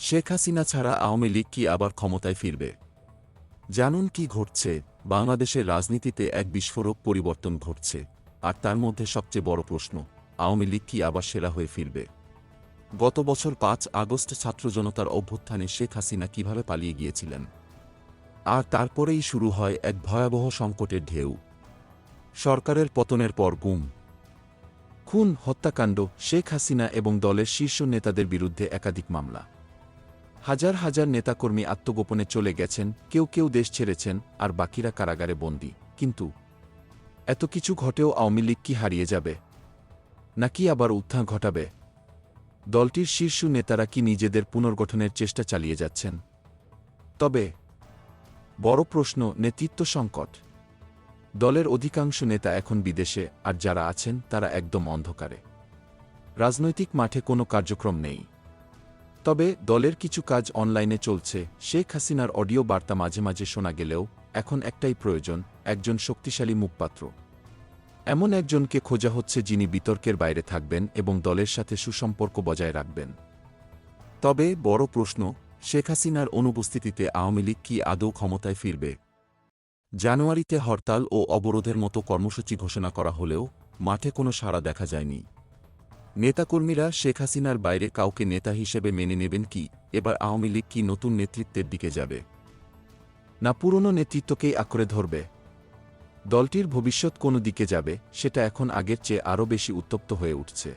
শেখ হাসিনা ছাড়া আওয়ামী লীগ কি আবার ক্ষমতায় ফিরবে? জানুন কি ঘটছে। বাংলাদেশের রাজনীতিতে এক বিস্ফোরক পরিবর্তন ঘটছে, আর তার মধ্যে সবচেয়ে বড় প্রশ্ন, আওয়ামী লীগ কি আবার সেরা হয়ে ফিরবে? গত বছর ৫ আগস্ট ছাত্র জনতার অভ্যুত্থানে শেখ হাসিনা কিভাবে পালিয়ে গিয়েছিলেন, আর তারপরেই শুরু হয় এক ভয়াবহ সংকটের ঢেউ। সরকারের পতনের পর গুম, খুন, হত্যাকাণ্ড, শেখ হাসিনা এবং দলের শীর্ষ নেতাদের বিরুদ্ধে একাধিক মামলা। হাজার হাজার নেতাকর্মী আত্মগোপনে চলে গেছেন, কেউ কেউ দেশ ছেড়েছেন, আর বাকিরা কারাগারে বন্দী। কিন্তু এত কিছু ঘটেও আওয়ামী লীগ কি হারিয়ে যাবে, নাকি আবার উত্থান ঘটাবে? দলটির শীর্ষ নেতারা কি নিজেদের পুনর্গঠনের চেষ্টা চালিয়ে যাচ্ছেন? তবে বড় প্রশ্ন, নেতৃত্ব সংকট। দলের অধিকাংশ নেতা এখন বিদেশে, আর যারা আছেন তারা একদম অন্ধকারে। রাজনৈতিক মাঠে কোনো কার্যক্রম নেই। তবে দলের কিছু কাজ অনলাইনে চলছে। শেখ হাসিনার অডিও বার্তা মাঝে মাঝে শোনা গেলেও এখন একটাই প্রয়োজন, একজন শক্তিশালী মুখপাত্র। এমন একজনকে খোঁজা হচ্ছে যিনি বিতর্কের বাইরে থাকবেন এবং দলের সাথে সুসম্পর্ক বজায় রাখবেন। তবে বড় প্রশ্ন, শেখ হাসিনার অনুপস্থিতিতে আওয়ামী লীগ কি আদৌ ক্ষমতায় ফিরবে? জানুয়ারিতে হরতাল ও অবরোধের মতো কর্মসূচি ঘোষণা করা হলেও মাঠে কোনো সাড়া দেখা যায়নি। নেতাকর্মীরা শেখ হাসিনার বাইরে কাউকে নেতা হিসেবে মেনে নেবেন কি? এবার আওয়ামী লীগ কি নতুন নেতৃত্বের দিকে যাবে, না পুরনো নেতৃত্বকেই আঁকড়ে ধরবে? দলটির ভবিষ্যৎ কোন দিকে যাবে, সেটা এখন আগের চেয়ে আরও বেশি উত্তপ্ত হয়ে উঠছে।